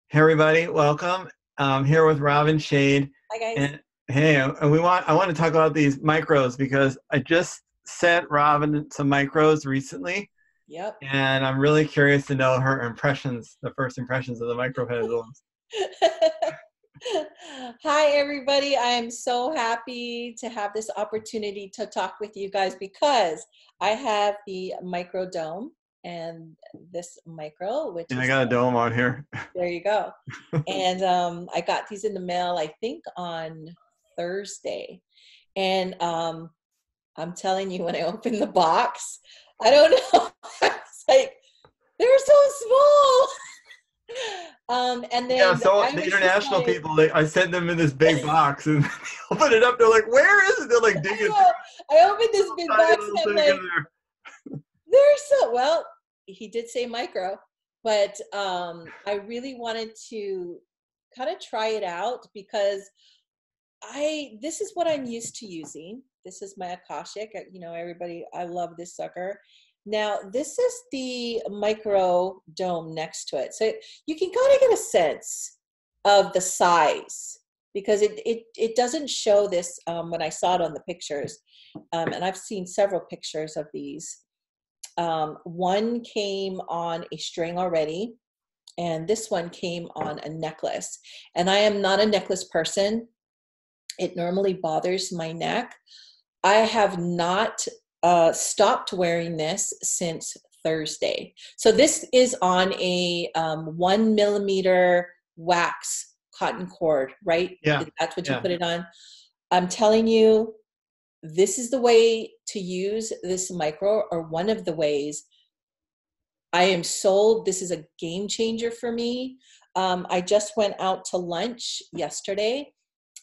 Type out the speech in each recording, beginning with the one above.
Hey everybody, welcome. I'm here with Robin Shade, Hi guys. and hey, I want to talk about these micros because I just sent Robin some micros recently, Yep. and I'm really curious to know her impressions, the first impressions of the micro pendulums. Hi everybody. I am so happy to have this opportunity to talk with you guys because I have the micro dome and this micro, which And I is got a dome on here. there you go. And I got these in the mail, I think on Thursday. And I'm telling you, when I opened the box, I don't know. I was like, they're so small. And Yeah, then so I the was just international like, people, I sent them in this big box, and they open it up. They're like, "Where is it?" They're like I digging know. I opened this through big a tiny box little and I'm thing in like, there. they're so well. He did say micro, but I really wanted to kind of try it out because I this is what I'm used to using. This is my Akashic. Everybody, I love this sucker. Now, this is the micro dome next to it. So you can kind of get a sense of the size because it doesn't show this when I saw it on the pictures. And I've seen several pictures of these. One came on a string already, and this one came on a necklace. And I am not a necklace person. It normally bothers my neck. I have not stopped wearing this since Thursday. So this is on a 1 millimeter wax cotton cord, right? Yeah, That's what you yeah. put it on. I'm telling you, this is the way to use this micro, or one of the ways. I am sold. This is a game changer for me. I just went out to lunch yesterday,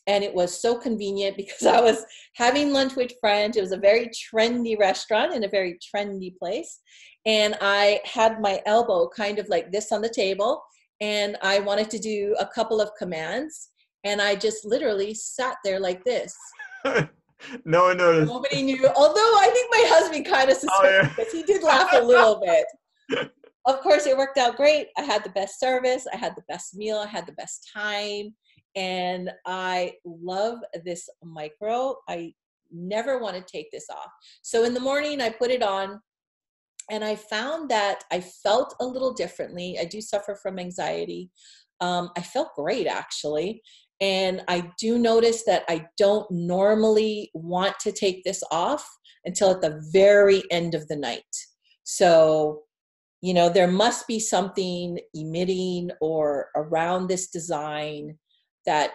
and it was so convenient because I was having lunch with friends. It was a very trendy restaurant in a very trendy place. And I had my elbow kind of like this on the table, and I wanted to do a couple of commands. And I just literally sat there like this. No one noticed. Nobody knew, although I think my husband kind of suspected Oh because he did laugh a yeah. little bit. Of course, it worked out great. I had the best service, I had the best meal, I had the best time, and I love this micro. I never want to take this off. So in the morning, I put it on, and I found that I felt a little differently. I do suffer from anxiety. I felt great, actually. And I do notice that I don't normally want to take this off until at the very end of the night. So there must be something emitting or around this design that,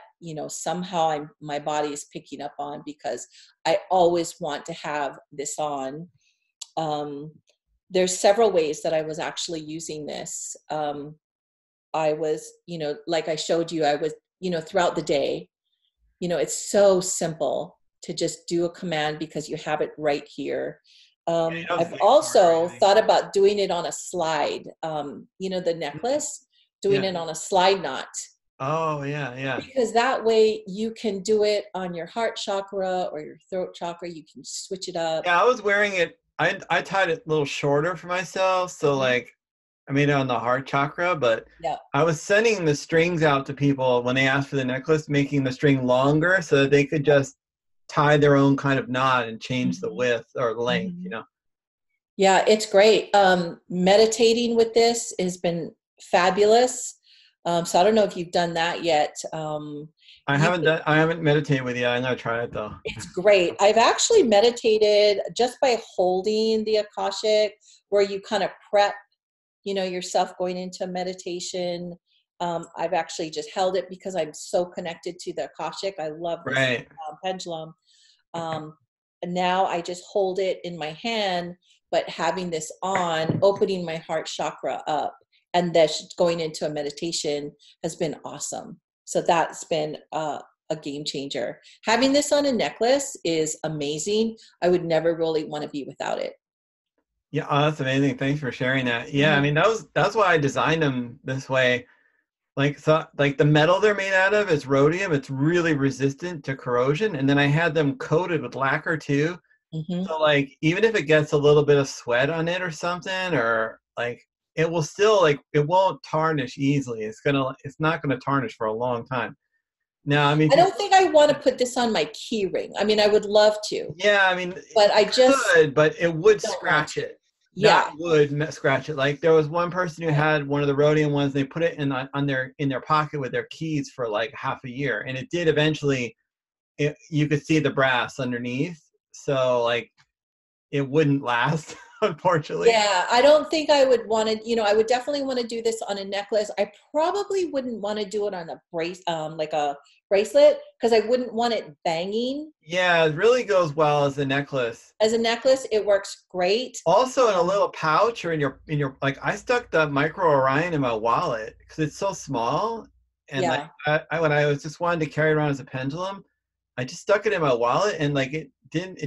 somehow my body is picking up on, because I always want to have this on. Um, there's several ways that I was actually using this. I was, like I showed you, I was, throughout the day, it's so simple to just do a command because you have it right here. Yeah, you don't I've think for it or also anything. thought about doing it on a slide, the necklace, doing Yeah. it on a slide knot, Oh, yeah, yeah. because that way you can do it on your heart chakra or your throat chakra. You can switch it up. Yeah, I was wearing it. I tied it a little shorter for myself, so Mhm. like I made it on the heart chakra, but Yeah. I was sending the strings out to people when they asked for the necklace, making the string longer so that they could just tie their own kind of knot and change the Mhm. width or the length, you Mhm. know. Yeah, it's great. Meditating with this has been fabulous. So I don't know if you've done that yet. You I haven't meditated with you. I'm gonna try it though. It's great. I've actually meditated just by holding the Akashic, where you kind of prep, yourself going into meditation. I've actually just held it because I'm so connected to the Akashic. I love this Right. pendulum. And now I just hold it in my hand, but having this on, opening my heart chakra up, and that's going into a meditation has been awesome. So that's been a game changer. Having this on a necklace is amazing. I would never really want to be without it. Yeah, oh, that's amazing. Thanks for sharing that. Yeah, I Mhm. mean that's why I designed them this way. Like the metal they're made out of is rhodium. It's really resistant to corrosion, and then I had them coated with lacquer too. Mhm. So like even if it gets a little bit of sweat on it or something, or like it will still like, it won't tarnish easily. It's not gonna tarnish for a long time. Now, I mean, I don't think I want to put this on my key ring. I mean, I would love to, yeah, I mean, but I you just could, but it would don't want scratch to. it. That Yeah. would scratch it. Like there was one person who Right. had one of the rhodium ones. They put it in their pocket with their keys for like half a year, and it did eventually. You could see the brass underneath, so like it wouldn't last, unfortunately. Yeah, I don't think I would want to, I would definitely want to do this on a necklace. I probably wouldn't want to do it on a like a bracelet, because I wouldn't want it banging. Yeah, it really goes well as a necklace. As a necklace, it works great. Also in a little pouch or in your like I stuck the Micro Orion in my wallet because it's so small, and like Yeah, when I was just wanted to carry it around as a pendulum, I just stuck it in my wallet and like it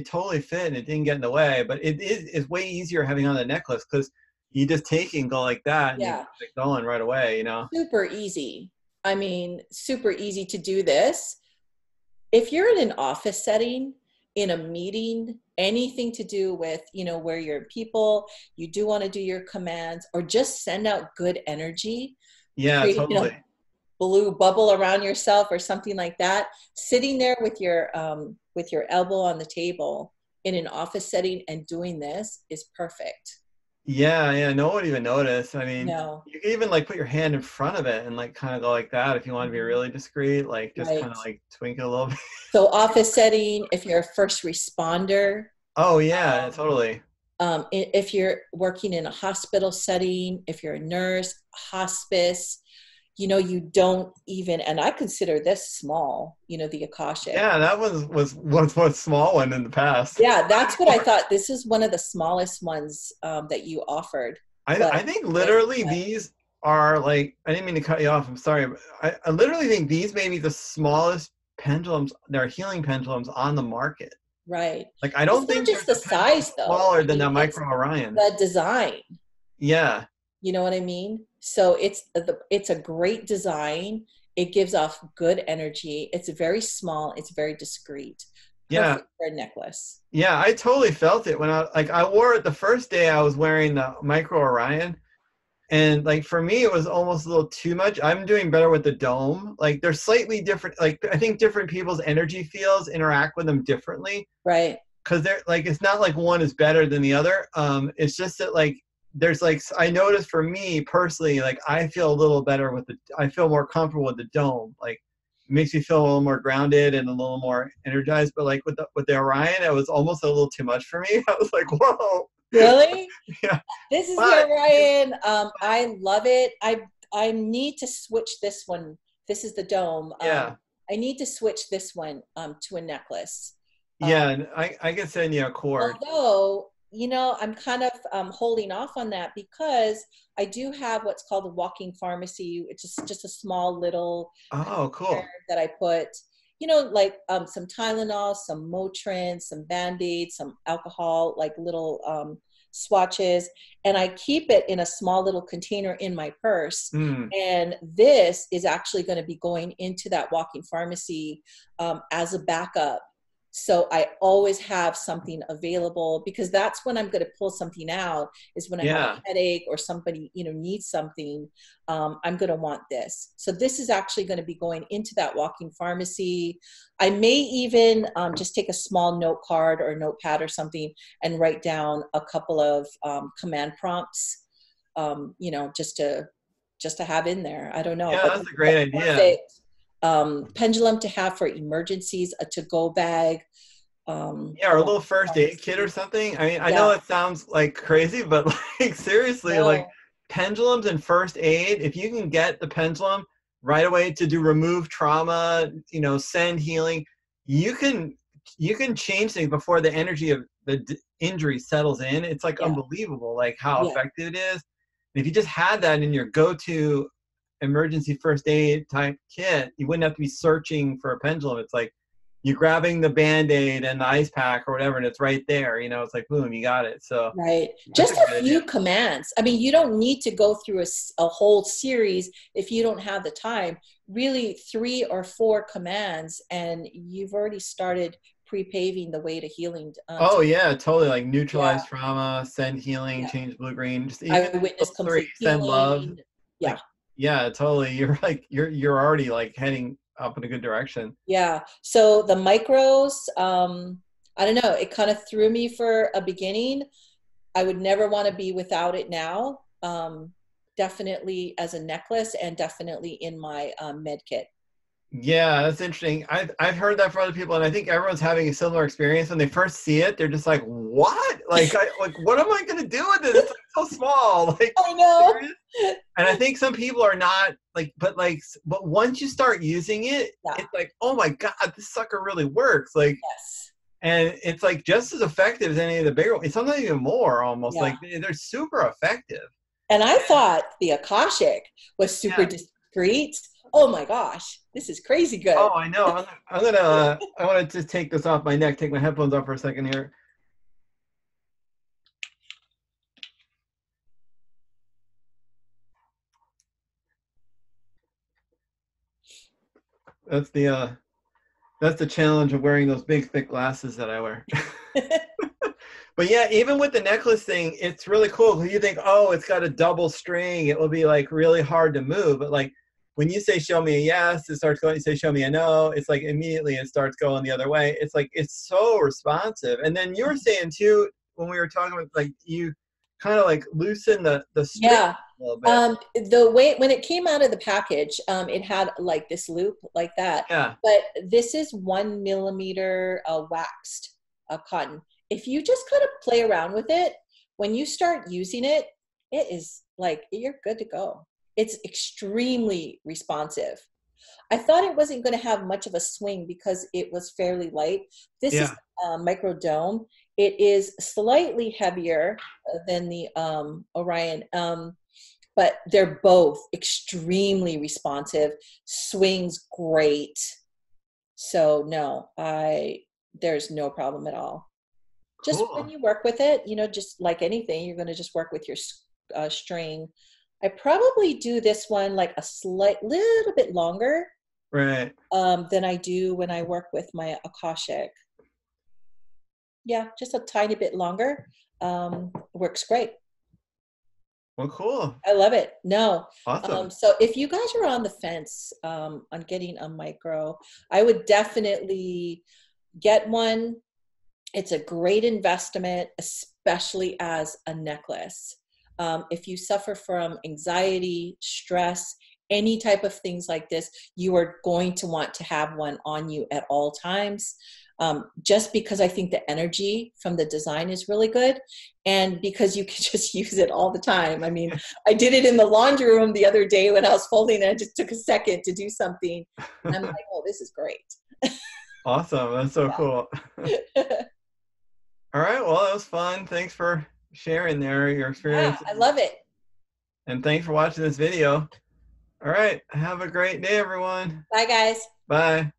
totally fit and it didn't get in the way. But it's way easier having on the necklace because you just take it and go like that and you yeah, get it going right away, you know? super easy. I mean, super easy to do this. If you're in an office setting, in a meeting, anything to do with, where you're people, you do want to do your commands or just send out good energy, Yeah, create, totally. blue bubble around yourself or something like that, sitting there with your elbow on the table in an office setting and doing this is perfect. Yeah, yeah, no one would even notice. I mean, No. you can even like put your hand in front of it and like kind of go like that if you want to be Mhm. really discreet, like just kind Right. of like twink it a little bit. So office setting, if you're a first responder, Oh yeah, um, totally. if you're working in a hospital setting, if you're a nurse, hospice, you don't even, and I consider this small, the Akashic. Yeah, that was one small one in the past. Yeah, that's what I thought. This is one of the smallest ones that you offered. But I think this, literally these are like I didn't mean to cut you off. I'm sorry, but I literally think these may be the smallest pendulums. They're healing pendulums on the market. right. Like I It's don't not think just there's the a pendulum size, though. smaller I than mean, the it's Micro Orion. the design. Yeah, You know what I mean? So it's a great design. It gives off good energy. It's very small. It's very discreet. yeah. Perfect for a necklace. Yeah, I totally felt it when I wore it the first day I was wearing the Micro Orion, and like for me it was almost a little too much. I'm doing better with the dome. Like they're slightly different. Like I think different people's energy fields interact with them differently Right. because they're like it's not like one is better than the other. It's just that like there's like I noticed for me personally like I feel a little better with I feel more comfortable with the dome. Like it makes me feel a little more grounded and a little more energized. But like with the Orion, it was almost a little too much for me. I was like, whoa, Really? yeah. This is the But Orion. I love it. I need to switch this one. This is the dome. yeah, I need to switch this one to a necklace. yeah, and I can send you a cord. Although, I'm kind of holding off on that because I do have what's called a walking pharmacy. It's just a small little Oh, container cool. that I put, like some Tylenol, some Motrin, some Band-Aids, some alcohol, like little swatches. And I keep it in a small little container in my purse. Hmm. And this is actually going to be going into that walking pharmacy as a backup, so I always have something available, because that's when I'm going to pull something out, is when I have a Yeah. headache or somebody, needs something. I'm going to want this. So this is actually going to be going into that walking pharmacy. I may even just take a small note card or a notepad or something and write down a couple of command prompts, just to have in there. I don't know, Yeah, but that's a the great idea. perfect pendulum to have for emergencies, a to-go bag, Yeah, a or a walking little first aid kit or pharmacy. something. I mean, I know Yeah, it sounds like crazy, but like seriously, like no, pendulums and first aid, if you can get the pendulum right away to do remove trauma, send healing, you can you can change things before the energy of the injury settles in. It's like yeah, unbelievable like how yeah, effective it is. And if you just had that in your go-to emergency first aid type kit, you wouldn't have to be searching for a pendulum. It's like you're grabbing the Band-Aid and the ice pack or whatever, and it's right there. It's like, boom, you got it. So right. that's Just a a good idea. few commands. I mean, you don't need to go through a whole series if you don't have the time. Really, 3 or 4 commands, and you've already started pre-paving the way to healing. Oh yeah, totally. Like neutralize Yeah, trauma, send healing, yeah. change blue green. Just even I witnessed those three, complete send love. healing. Yeah. Like yeah, totally. You're like you're already like heading up in a good direction. Yeah. So the micros, I don't know, it kind of threw me for a beginning. I would never want to be without it now. Definitely as a necklace and definitely in my med kit. Yeah, that's interesting. I've heard that from other people, and I think everyone's having a similar experience. When they first see it, they're just like, "What? Like what am I gonna do with it? It's like so small." Like, I know. serious? And I think some people are not but once you start using it, Yeah. it's like, "Oh my God, this sucker really works!" Like, Yes. and it's like just as effective as any of the bigger ones. Sometimes even more, almost. Yeah. Like they're super effective. And I thought the Akashic was super Yeah. discreet. Oh my gosh, this is crazy good. Oh, I know. I want to just take this off my neck, take my headphones off for a second here. That's the challenge of wearing those big thick glasses that I wear. But yeah, even with the necklace thing, it's really cool because you think, oh, it's got a double string. It will be like really hard to move. But like when you say show me a yes, it starts going. You say show me a no, it's like immediately it starts going the other way. It's like it's so responsive. And then you were saying too, when we were talking about like you kind of like loosen the string Yeah. a little bit. The way when it came out of the package, it had like this loop like that. Yeah. But this is 1 millimeter waxed cotton. If you just kind of play around with it, when you start using it, it is like you're good to go. It's extremely responsive. I thought it wasn't going to have much of a swing because it was fairly light. This is Yeah. Micro Dome. It is slightly heavier than the Orion, but they're both extremely responsive. Swings great. So no, there's no problem at all. Just when Cool. you work with it, just like anything, you're going to just work with your string. I probably do this one like a little bit longer Right. than I do when I work with my Akashic. Yeah, just a tiny bit longer. Works great. Well, cool. I love it. No. Awesome. So if you guys are on the fence on getting a micro, I would definitely get one. It's a great investment, especially as a necklace. If you suffer from anxiety, stress, any type of things like this, you are going to want to have one on you at all times. Just because I think the energy from the design is really good and because you can just use it all the time. I mean, I did it in the laundry room the other day when I was folding and I just took a second to do something. And I'm like, oh, this is great. Awesome. That's so cool. All right. Well, that was fun. Thanks for sharing your Yeah, experience. I love it. And thanks for watching this video. All right. Have a great day, everyone. Bye, guys. Bye.